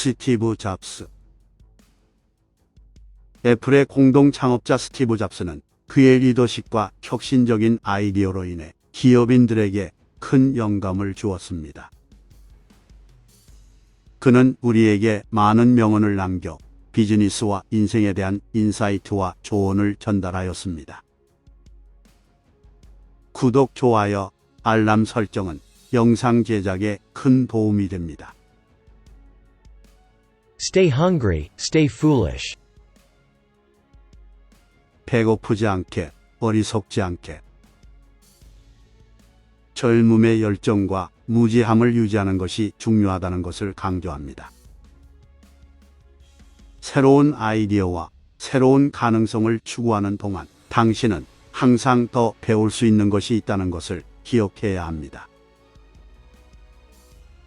스티브 잡스. 애플의 공동 창업자 스티브 잡스는 그의 리더십과 혁신적인 아이디어로 인해 기업인들에게 큰 영감을 주었습니다. 그는 우리에게 많은 명언을 남겨 비즈니스와 인생에 대한 인사이트와 조언을 전달하였습니다. 구독, 좋아요, 알람 설정은 영상 제작에 큰 도움이 됩니다. Stay hungry, stay foolish. 배고프지 않게, 어리석지 않게. 젊음의 열정과 무지함을 유지하는 것이 중요하다는 것을 강조합니다. 새로운 아이디어와 새로운 가능성을 추구하는 동안 당신은 항상 더 배울 수 있는 것이 있다는 것을 기억해야 합니다.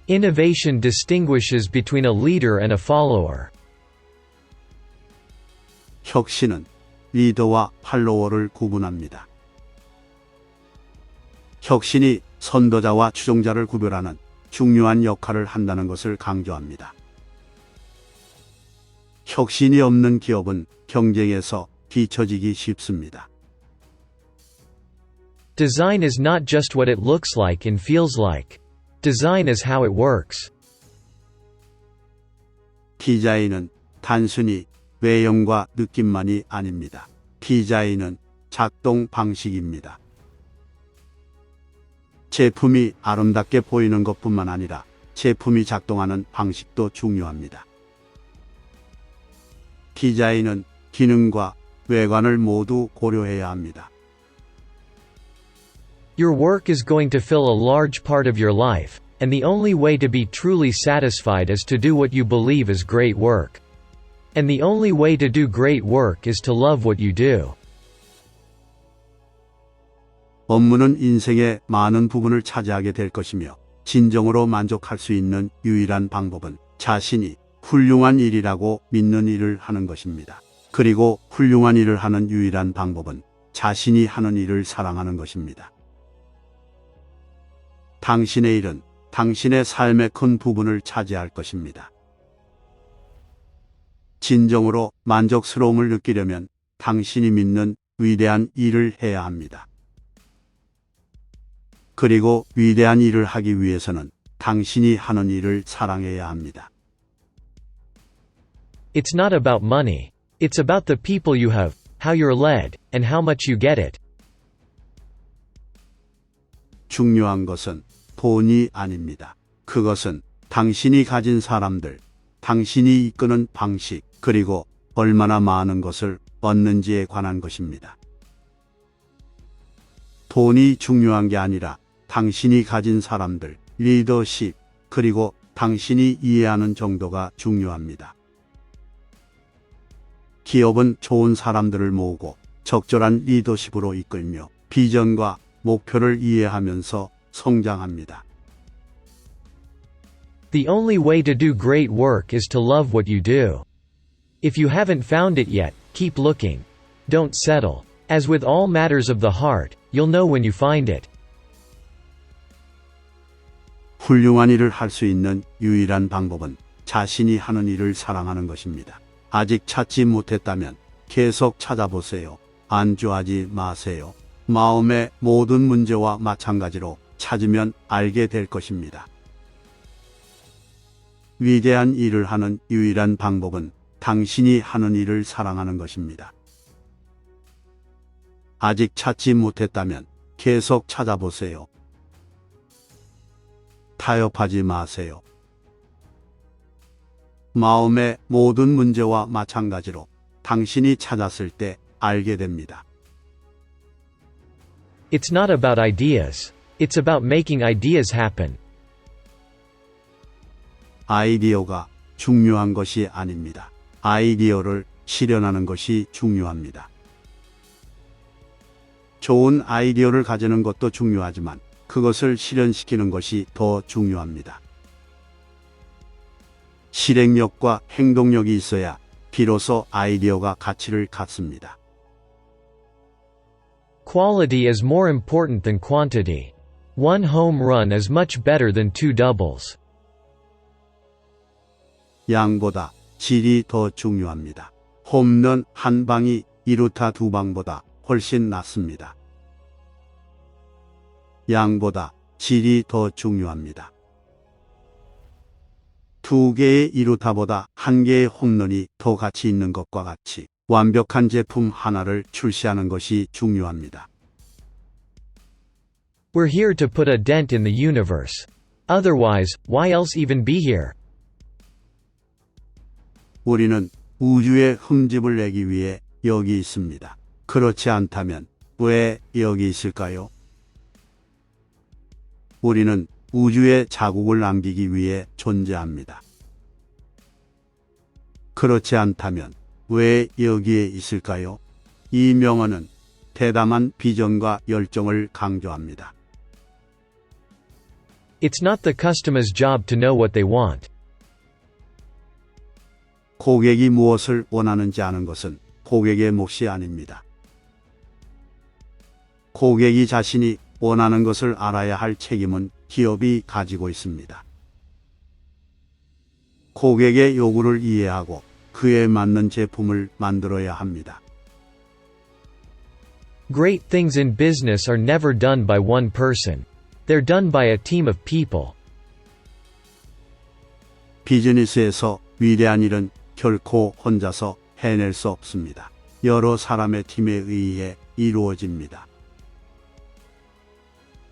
Innovation distinguishes between a leader and a follower. 혁신은 리더와 팔로워를 구분합니다. 혁신이 선도자와 추종자를 구별하는 중요한 역할을 한다는 것을 강조합니다. 혁신이 없는 기업은 경쟁에서 뒤처지기 쉽습니다. Design is not just what it looks like and feels like. Design is how it works. 디자인은 단순히 외형과 느낌만이 아닙니다. 디자인은 작동 방식입니다. 제품이 아름답게 보이는 것뿐만 아니라 제품이 작동하는 방식도 중요합니다. 디자인은 기능과 외관을 모두 고려해야 합니다. Your work is going to fill a large part of your life, and the only way to be truly satisfied is to do what you believe is great work. And the only way to do great work is to love what you do. 업무는 인생의 많은 부분을 차지하게 될 것이며 진정으로 만족할 수 있는 유일한 방법은 자신이 훌륭한 일이라고 믿는 일을 하는 것입니다. 그리고 훌륭한 일을 하는 유일한 방법은 자신이 하는 일을 사랑하는 것입니다. 당신의 일은 당신의 삶의 큰 부분을 차지할 것입니다. 진정으로 만족스러움을 느끼려면 당신이 믿는 위대한 일을 해야 합니다. 그리고 위대한 일을 하기 위해서는 당신이 하는 일을 사랑해야 합니다. It's not about money. It's about the people you have, how you're led, and how much you get it. 중요한 것은 돈이 아닙니다. 그것은 당신이 가진 사람들, 당신이 이끄는 방식, 그리고 얼마나 많은 것을 얻는지에 관한 것입니다. 돈이 중요한 게 아니라 당신이 가진 사람들, 리더십, 그리고 당신이 이해하는 정도가 중요합니다. 기업은 좋은 사람들을 모으고 적절한 리더십으로 이끌며 비전과 목표를 이해하면서 성장합니다. The only way to do great work is to love what you do. If you haven't found it yet, keep looking. Don't settle. As with all matters of the heart, you'll know when you find it. 훌륭한 일을 할 수 있는 유일한 방법은 자신이 하는 일을 사랑하는 것입니다. 아직 찾지 못했다면 계속 찾아보세요. 안주하지 마세요. 마음의 모든 문제와 마찬가지로 찾으면 알게 될 것입니다. 위대한 일을 하는 유일한 방법은 당신이 하는 일을 사랑하는 것입니다. 아직 찾지 못했다면 계속 찾아보세요. 타협하지 마세요. 마음의 모든 문제와 마찬가지로 당신이 찾았을 때 알게 됩니다. It's not about ideas. It's about making ideas happen. 아이디어가 중요한 것이 아닙니다. 아이디어를 실현하는 것이 중요합니다. 좋은 아이디어를 가지는 것도 중요하지만 그것을 실현시키는 것이 더 중요합니다. 실행력과 행동력이 있어야 비로소 아이디어가 가치를 갖습니다. Quality is more important than quantity. One home run is much better than two doubles. 양보다 질이 더 중요합니다. 홈런 한 방이 2루타 2방보다 훨씬 낫습니다. 양보다 질이 더 중요합니다. 2개의 2루타보다 1개의 홈런이 더 가치 있는 것과 같이 완벽한 제품 하나를 출시하는 것이 중요합니다. We're here to put a dent in the universe. Otherwise, why else even be here? 우리는 우주에 흠집을 내기 위해 여기 있습니다. 그렇지 않다면 왜 여기 있을까요? 우리는 우주에 자국을 남기기 위해 존재합니다. 그렇지 않다면 왜 여기에 있을까요? 이 명언은 대담한 비전과 열정을 강조합니다. It's not the customer's job to know what they want. 고객이 무엇을 원하는지 아는 것은 고객의 몫이 아닙니다. 고객이 자신이 원하는 것을 알아야 할 책임은 기업이 가지고 있습니다. 고객의 요구를 이해하고 그에 맞는 제품을 만들어야 합니다. Great things in business are never done by one person. They're done by a team of people. 비즈니스에서 위대한 일은 결코 혼자서 해낼 수 없습니다. 여러 사람의 팀에 의해 이루어집니다.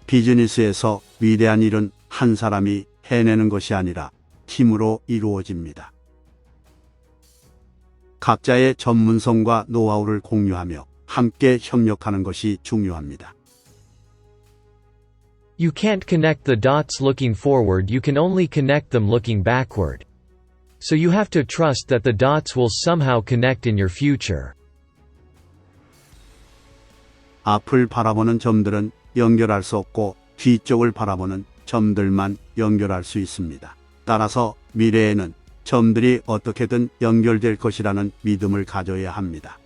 비즈니스에서 위대한 일은 한 사람이 해내는 것이 아니라 팀으로 이루어집니다. 각자의 전문성과 노하우를 공유하며 함께 협력하는 것이 중요합니다. You can't connect the dots looking forward, you can only connect them looking backward. So you have to trust that the dots will somehow connect in your future. 앞을 바라보는 점들은 연결할 수 없고 뒤쪽을 바라보는 점들만 연결할 수 있습니다. 따라서 미래에는 점들이 어떻게든 연결될 것이라는 믿음을 가져야 합니다.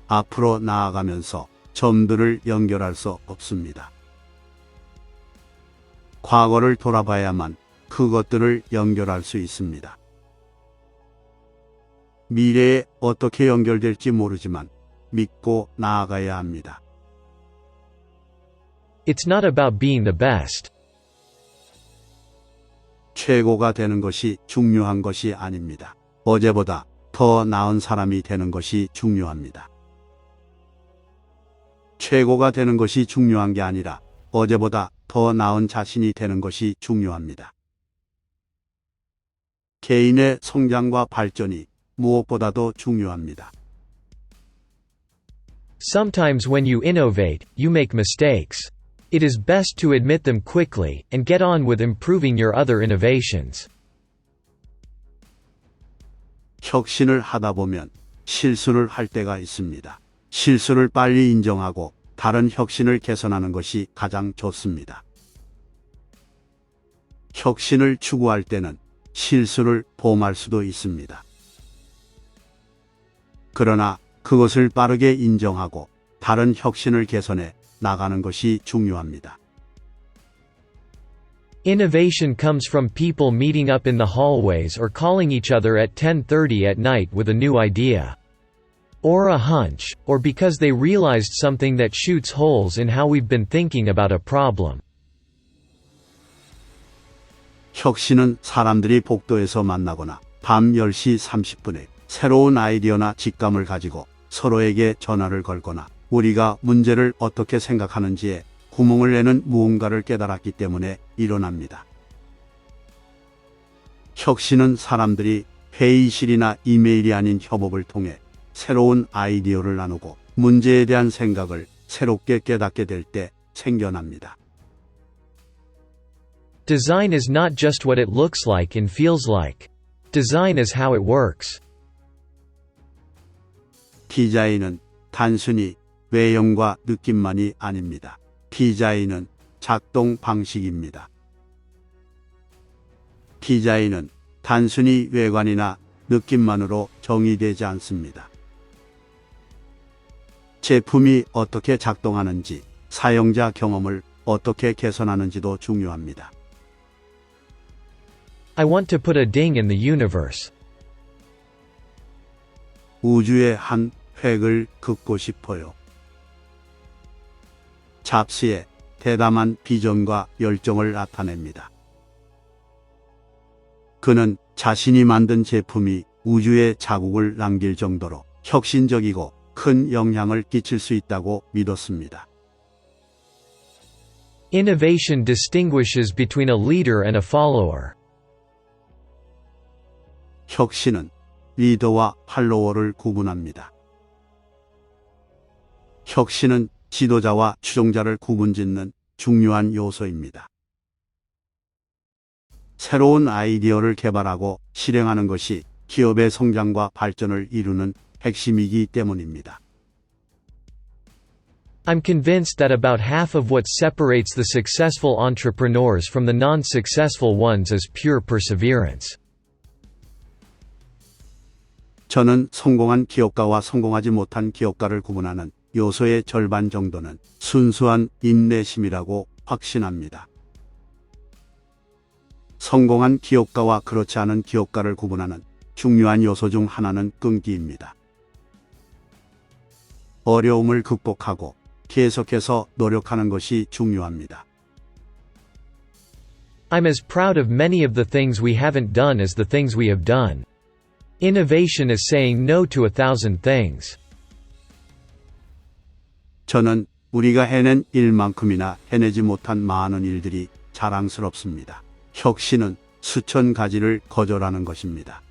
앞으로 나아가면서 점들을 연결할 수 없습니다. 과거를 돌아봐야만 그것들을 연결할 수 있습니다. 미래에 어떻게 연결될지 모르지만 믿고 나아가야 합니다. It's not about being the best. 최고가 되는 것이 중요한 것이 아닙니다. 어제보다 더 나은 사람이 되는 것이 중요합니다. 최고가 되는 것이 중요한 게 아니라 어제보다 더 나은 자신이 되는 것이 중요합니다. 개인의 성장과 발전이 무엇보다도 중요합니다. Sometimes when you innovate, you make mistakes. It is best to admit them quickly, and get on with improving your other innovations. 혁신을 하다 보면 실수를 할 때가 있습니다. 실수를 빨리 인정하고 다른 혁신을 개선하는 것이 가장 좋습니다. 혁신을 추구할 때는 실수를 범할 수도 있습니다. 그러나 그것을 빠르게 인정하고 다른 혁신을 개선해 나가는 것이 중요합니다. Innovation comes from people meeting up in the hallways or calling each other at 10:30 at night with a new idea. Or a hunch, or because they realized something that shoots holes in how we've been thinking about a problem. 혁신은 사람들이 복도에서 만나거나 밤 10시 30분에 새로운 아이디어나 직감을 가지고 서로에게 전화를 걸거나 우리가 문제를 어떻게 생각하는지에 구멍을 내는 무언가를 깨달았기 때문에 일어납니다. 혁신은 사람들이 회의실이나 이메일이 아닌 협업을 통해 새로운 아이디어를 나누고 문제에 대한 생각을 새롭게 깨닫게 될 때 생겨납니다. Design is not just what it looks like and feels like. Design is how it works. 디자인은 단순히 외형과 느낌만이 아닙니다. 디자인은 작동 방식입니다. 디자인은 단순히 외관이나 느낌만으로 정의되지 않습니다. 제품이 어떻게 작동하는지, 사용자 경험을 어떻게 개선하는지도 중요합니다. I want to put a ding in the universe. 우주의 한 획을 긋고 싶어요. 잡스의 대담한 비전과 열정을 나타냅니다. 그는 자신이 만든 제품이 우주에 자국을 남길 정도로 혁신적이고 큰 영향을 끼칠 수 있다고 믿었습니다. Innovation distinguishes between a leader and a follower. 혁신은 리더와 팔로워를 구분합니다. 혁신은 지도자와 추종자를 구분짓는 중요한 요소입니다. 새로운 아이디어를 개발하고 실행하는 것이 기업의 성장과 발전을 이루는 핵심이기 때문입니다. I'm convinced that about half of what separates the successful entrepreneurs from the non-successful ones is pure perseverance. 저는 성공한 기업가와 성공하지 못한 기업가를 구분하는 요소의 절반 정도는 순수한 인내심이라고 확신합니다. 성공한 기업가와 그렇지 않은 기업가를 구분하는 중요한 요소 중 하나는 끈기입니다. 어려움을 극복하고 계속해서 노력하는 것이 중요합니다. I'm as proud of many of the things we haven't done as the things we have done. Innovation is saying no to 1,000 things. 저는 우리가 해낸 일만큼이나 해내지 못한 많은 일들이 자랑스럽습니다. 혁신은 수천 가지를 거절하는 것입니다.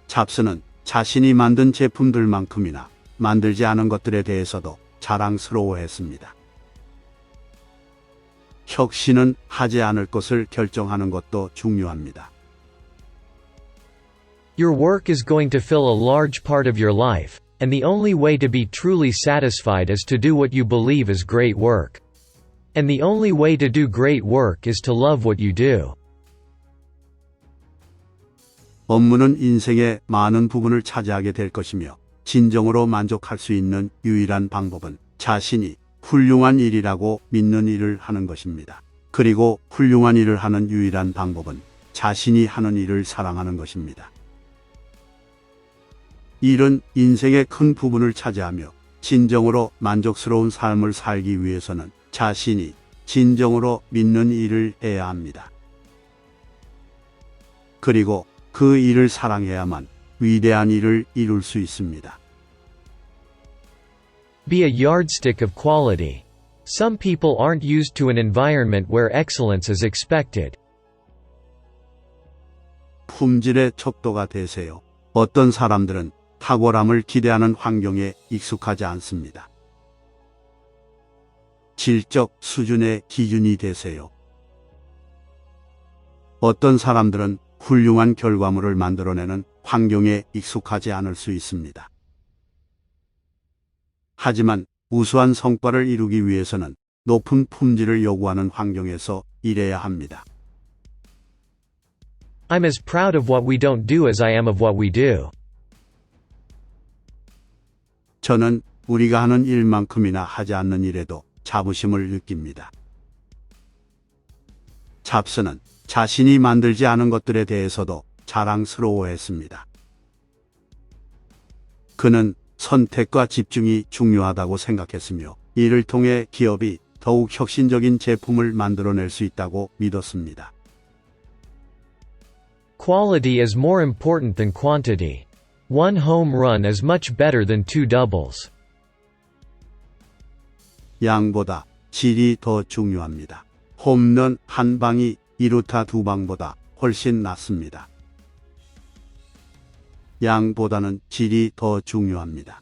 잡스는 자신이 만든 제품들만큼이나 만들지 않은 것들에 대해서도 자랑스러워했습니다. 혁신은 하지 않을 것을 결정하는 것도 중요합니다. Your work is going to fill a large part of your life, and the only way to be truly satisfied is to do what you believe is great work. And the only way to do great work is to love what you do. 업무는 인생의 많은 부분을 차지하게 될 것이며 진정으로 만족할 수 있는 유일한 방법은 자신이 훌륭한 일이라고 믿는 일을 하는 것입니다. 그리고 훌륭한 일을 하는 유일한 방법은 자신이 하는 일을 사랑하는 것입니다. 일은 인생의 큰 부분을 차지하며 진정으로 만족스러운 삶을 살기 위해서는 자신이 진정으로 믿는 일을 해야 합니다. 그리고 그 일을 사랑해야만 위대한 일을 이룰 수 있습니다. Be a yardstick of quality. Some people aren't used to an environment where excellence is expected. 품질의 척도가 되세요. 어떤 사람들은 탁월함을 기대하는 환경에 익숙하지 않습니다. 질적 수준의 기준이 되세요. 어떤 사람들은 훌륭한 결과물을 만들어내는 환경에 익숙하지 않을 수 있습니다. 하지만 우수한 성과를 이루기 위해서는 높은 품질을 요구하는 환경에서 일해야 합니다. I'm as proud of what we don't do as I am of what we do. 저는 우리가 하는 일만큼이나 하지 않는 일에도 자부심을 느낍니다. 잡스는 자신이 만들지 않은 것들에 대해서도 자랑스러워했습니다. 그는 선택과 집중이 중요하다고 생각했으며 이를 통해 기업이 더욱 혁신적인 제품을 만들어낼 수 있다고 믿었습니다. Quality is more important than quantity. One home run is much better than two doubles. 양보다 질이 더 중요합니다. 홈런 한 방이 2루타 2방보다 훨씬 낫습니다. 양보다는 질이 더 중요합니다.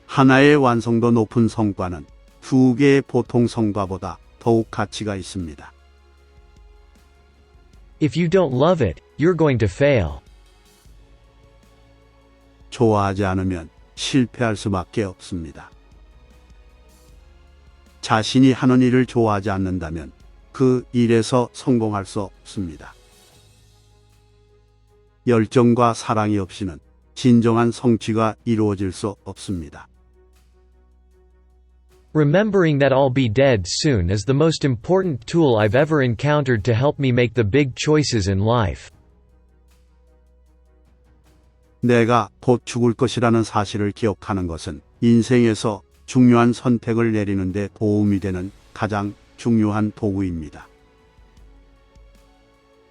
하나의 완성도 높은 성과는 두 개의 보통 성과보다 더욱 가치가 있습니다. If you don't love it, you're going to fail. 좋아하지 않으면 실패할 수밖에 없습니다. 자신이 하는 일을 좋아하지 않는다면 그 일에서 성공할 수 없습니다. 열정과 사랑이 없이는 진정한 성취가 이루어질 수 없습니다. Remembering that I'll be dead soon is the most important tool I've ever encountered to help me make the big choices in life. 내가 곧 죽을 것이라는 사실을 기억하는 것은 인생에서 중요한 선택을 내리는 데 도움이 되는 가장 중요한 도구입니다.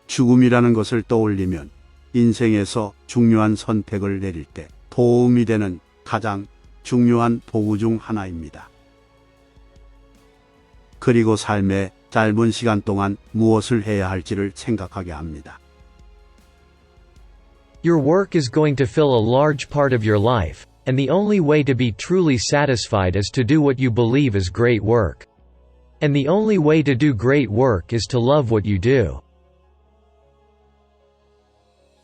죽음이라는 것을 떠올리면 인생에서 중요한 선택을 내릴 때 도움이 되는 가장 중요한 도구 중 하나입니다. 그리고 삶의 짧은 시간 동안 무엇을 해야 할지를 생각하게 합니다. Your work is going to fill a large part of your life, and the only way to be truly satisfied is to do what you believe is great work. And the only way to do great work is to love what you do.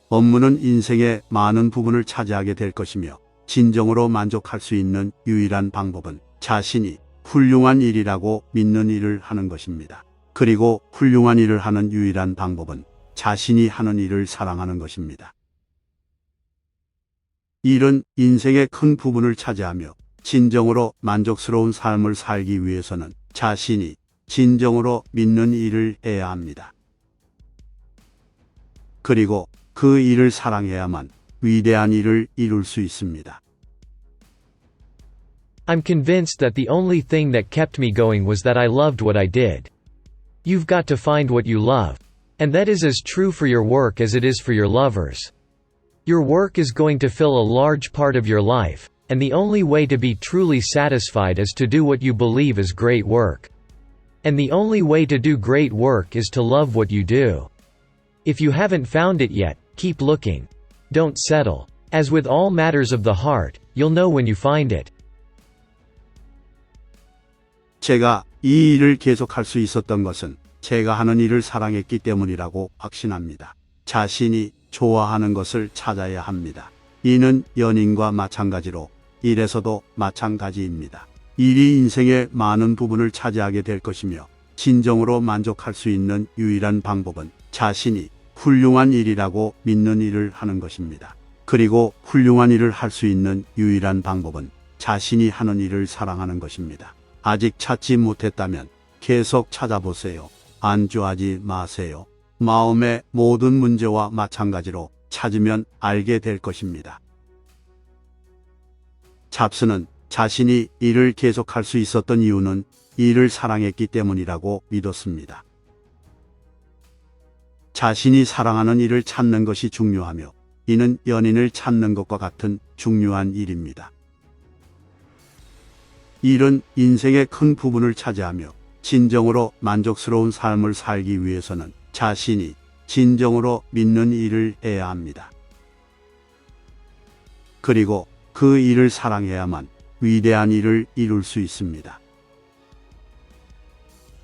업무는 인생의 많은 부분을 차지하게 될 것이며 진정으로 만족할 수 있는 유일한 방법은 자신이 훌륭한 일이라고 믿는 일을 하는 것입니다. 그리고 훌륭한 일을 하는 유일한 방법은 자신이 하는 일을 사랑하는 것입니다. 일은 인생의 큰 부분을 차지하며 진정으로 만족스러운 삶을 살기 위해서는 자신이 진정으로 믿는 일을 해야 합니다. 그리고 그 일을 사랑해야만 위대한 일을 이룰 수 있습니다. I'm convinced that the only thing that kept me going was that I loved what I did. You've got to find what you love. And that is as true for your work as it is for your lovers. Your work is going to fill a large part of your life, and the only way to be truly satisfied is to do what you believe is great work. And the only way to do great work is to love what you do. If you haven't found it yet, keep looking. Don't settle. As with all matters of the heart, you'll know when you find it. 제가 이 일을 계속할 수 있었던 것은 제가 하는 일을 사랑했기 때문이라고 확신합니다. 자신이 좋아하는 것을 찾아야 합니다. 이는 연인과 마찬가지로 일에서도 마찬가지입니다. 일이 인생의 많은 부분을 차지하게 될 것이며 진정으로 만족할 수 있는 유일한 방법은 자신이 훌륭한 일이라고 믿는 일을 하는 것입니다. 그리고 훌륭한 일을 할 수 있는 유일한 방법은 자신이 하는 일을 사랑하는 것입니다. 아직 찾지 못했다면 계속 찾아보세요. 안주하지 마세요. 마음의 모든 문제와 마찬가지로 찾으면 알게 될 것입니다. 잡스는 자신이 일을 계속할 수 있었던 이유는 일을 사랑했기 때문이라고 믿었습니다. 자신이 사랑하는 일을 찾는 것이 중요하며 이는 연인을 찾는 것과 같은 중요한 일입니다. 일은 인생의 큰 부분을 차지하며 진정으로 만족스러운 삶을 살기 위해서는 자신이 진정으로 믿는 일을 해야 합니다. 그리고 그 일을 사랑해야만 위대한 일을 이룰 수 있습니다.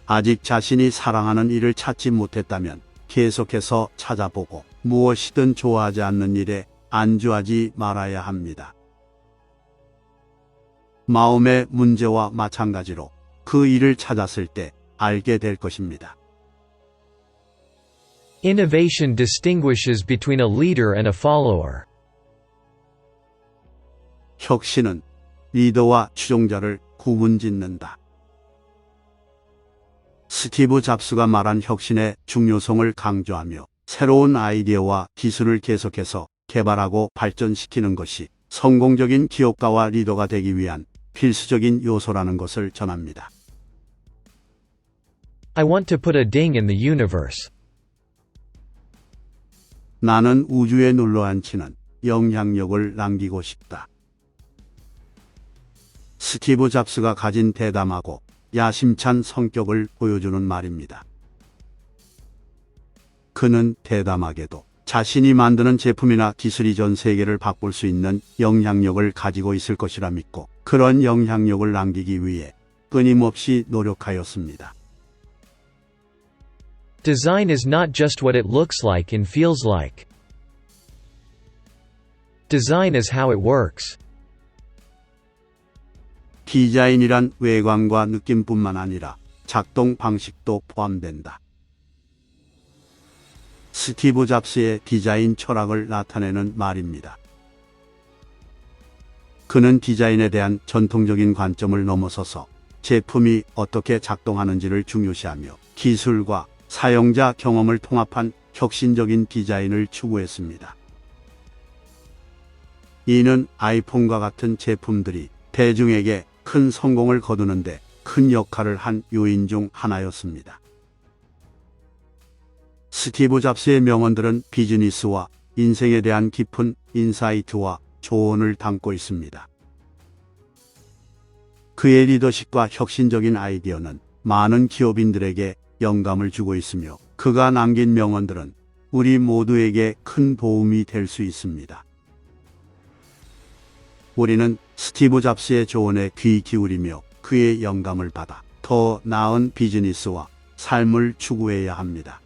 아직 자신이 사랑하는 일을 찾지 못했다면 계속해서 찾아보고 무엇이든 좋아하지 않는 일에 안주하지 말아야 합니다. 마음의 문제와 마찬가지로 그 일을 찾았을 때 알게 될 것입니다. Innovation distinguishes between a leader and a follower. 혁신은 리더와 추종자를 구분짓는다. 스티브 잡스가 말한 혁신의 중요성을 강조하며 새로운 아이디어와 기술을 계속해서 개발하고 발전시키는 것이 성공적인 기업가와 리더가 되기 위한 필수적인 요소라는 것을 전합니다. I want to put a ding in the universe. 나는 우주에 눌러앉히는 영향력을 남기고 싶다. 스티브 잡스가 가진 대담하고 야심찬 성격을 보여주는 말입니다. 그는 대담하게도 자신이 만드는 제품이나 기술이 전 세계를 바꿀 수 있는 영향력을 가지고 있을 것이라 믿고 그런 영향력을 남기기 위해 끊임없이 노력하였습니다. Design is not just what it looks like and feels like. Design is how it works. 디자인이란 외관과 느낌뿐만 아니라 작동 방식도 포함된다. 스티브 잡스의 디자인 철학을 나타내는 말입니다. 그는 디자인에 대한 전통적인 관점을 넘어서서 제품이 어떻게 작동하는지를 중요시하며 기술과 사용자 경험을 통합한 혁신적인 디자인을 추구했습니다. 이는 아이폰과 같은 제품들이 대중에게 큰 성공을 거두는데 큰 역할을 한 요인 중 하나였습니다. 스티브 잡스의 명언들은 비즈니스와 인생에 대한 깊은 인사이트와 조언을 담고 있습니다. 그의 리더십과 혁신적인 아이디어는 많은 기업인들에게 영감을 주고 있으며 그가 남긴 명언들은 우리 모두에게 큰 도움이 될 수 있습니다. 우리는 스티브 잡스의 조언에 귀 기울이며 그의 영감을 받아 더 나은 비즈니스와 삶을 추구해야 합니다.